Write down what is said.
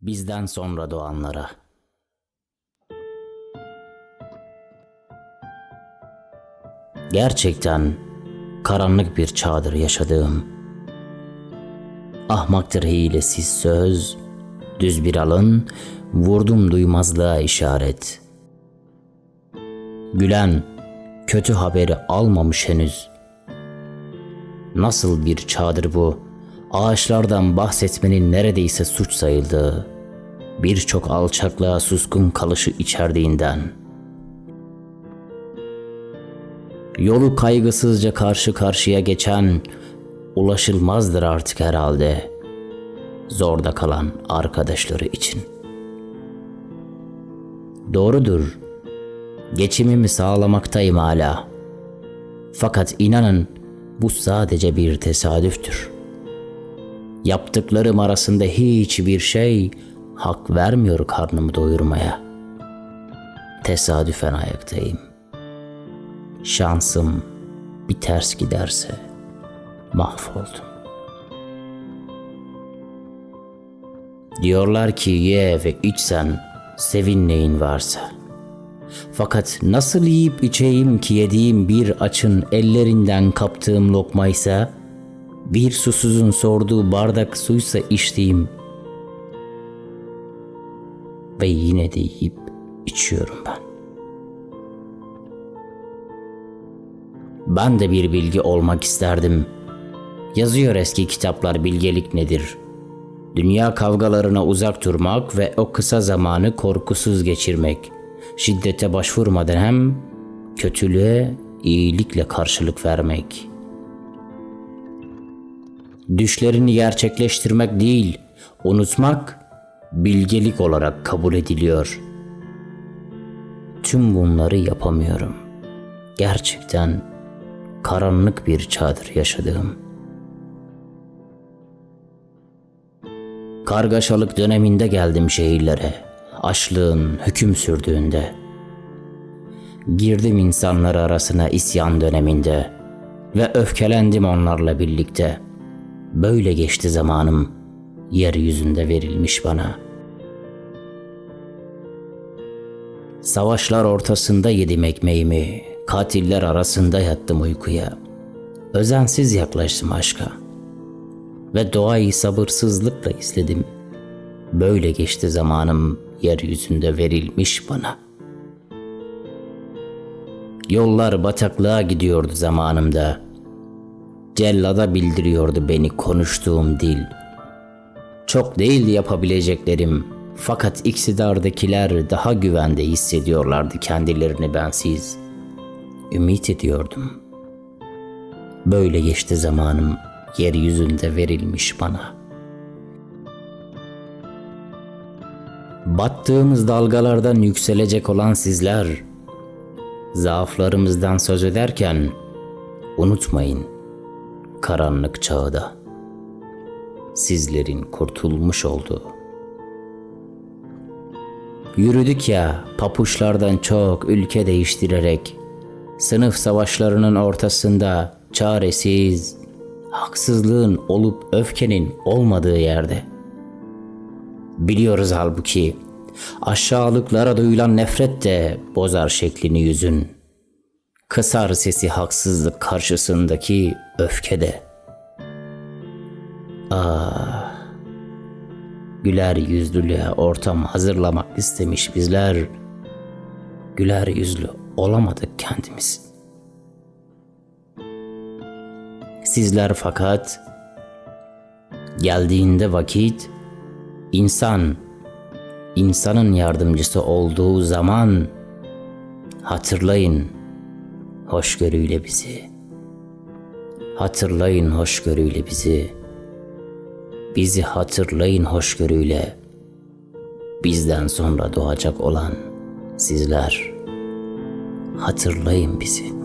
bizden sonra doğanlara. Gerçekten karanlık bir çağdır yaşadığım. Ahmaktır hilesiz söz, düz bir alın, vurdum duymazlığa işaret. Gülen kötü haberi almamış henüz. Nasıl bir çağdır bu? Ağaçlardan bahsetmenin neredeyse suç sayıldığı, birçok alçaklığa suskun kalışı içerdiğinden. Yolu kaygısızca karşı karşıya geçen ulaşılmazdır artık herhalde, zorda kalan arkadaşları için. Doğrudur, geçimimi sağlamaktayım hala. Fakat inanın bu sadece bir tesadüftür. Yaptıklarım arasında hiçbir şey hak vermiyor karnımı doyurmaya. Tesadüfen ayaktayım. Şansım bir ters giderse mahvoldum. Diyorlar ki ye ve iç sen, sevin neyin varsa. Fakat nasıl yiyip içeyim ki yediğim bir açın ellerinden kaptığım lokmaysa, bir susuzun sorduğu bardak suysa içtiğim. Ve yine de yiyip içiyorum ben. Ben de bir bilgi olmak isterdim. Yazıyor eski kitaplar bilgelik nedir? Dünya kavgalarına uzak durmak ve o kısa zamanı korkusuz geçirmek. Şiddete başvurmadan hem kötülüğe iyilikle karşılık vermek. Düşlerini gerçekleştirmek değil, unutmak bilgelik olarak kabul ediliyor. Tüm bunları yapamıyorum. Gerçekten karanlık bir çağdır yaşadığım. Kargaşalık döneminde geldim şehirlere, açlığın hüküm sürdüğünde. Girdim insanlar arasına isyan döneminde ve öfkelendim onlarla birlikte. Böyle geçti zamanım, yeryüzünde verilmiş bana. Savaşlar ortasında yedim ekmeğimi, katiller arasında yattım uykuya. Özensiz yaklaştım aşka ve doğayı sabırsızlıkla izledim. Böyle geçti zamanım, yeryüzünde verilmiş bana. Yollar bataklığa gidiyordu zamanımda. Cellada bildiriyordu beni konuştuğum dil. Çok değildi yapabileceklerim, fakat iktidardakiler daha güvende hissediyorlardı kendilerini bensiz. Ümit ediyordum. Böyle geçti zamanım, yeryüzünde verilmiş bana. Battığımız dalgalardan yükselecek olan sizler, zaaflarımızdan söz ederken unutmayın, karanlık çağda sizlerin kurtulmuş olduğu. Yürüdük ya papuçlardan çok ülke değiştirerek, sınıf savaşlarının ortasında çaresiz, haksızlığın olup öfkenin olmadığı yerde. Biliyoruz halbuki aşağılıklara duyulan nefret de bozar şeklini yüzün. Kısar sesi haksızlık karşısındaki öfke de. Güler yüzlülüğe ortam hazırlamak istemiş bizler, güler yüzlü olamadık kendimiz. Sizler fakat geldiğinde vakit, insanın yardımcısı olduğu zaman hatırlayın hoşgörüyle bizi. Hatırlayın hoşgörüyle bizi. Bizi hatırlayın hoşgörüyle. Bizden sonra doğacak olan sizler. Hatırlayın bizi.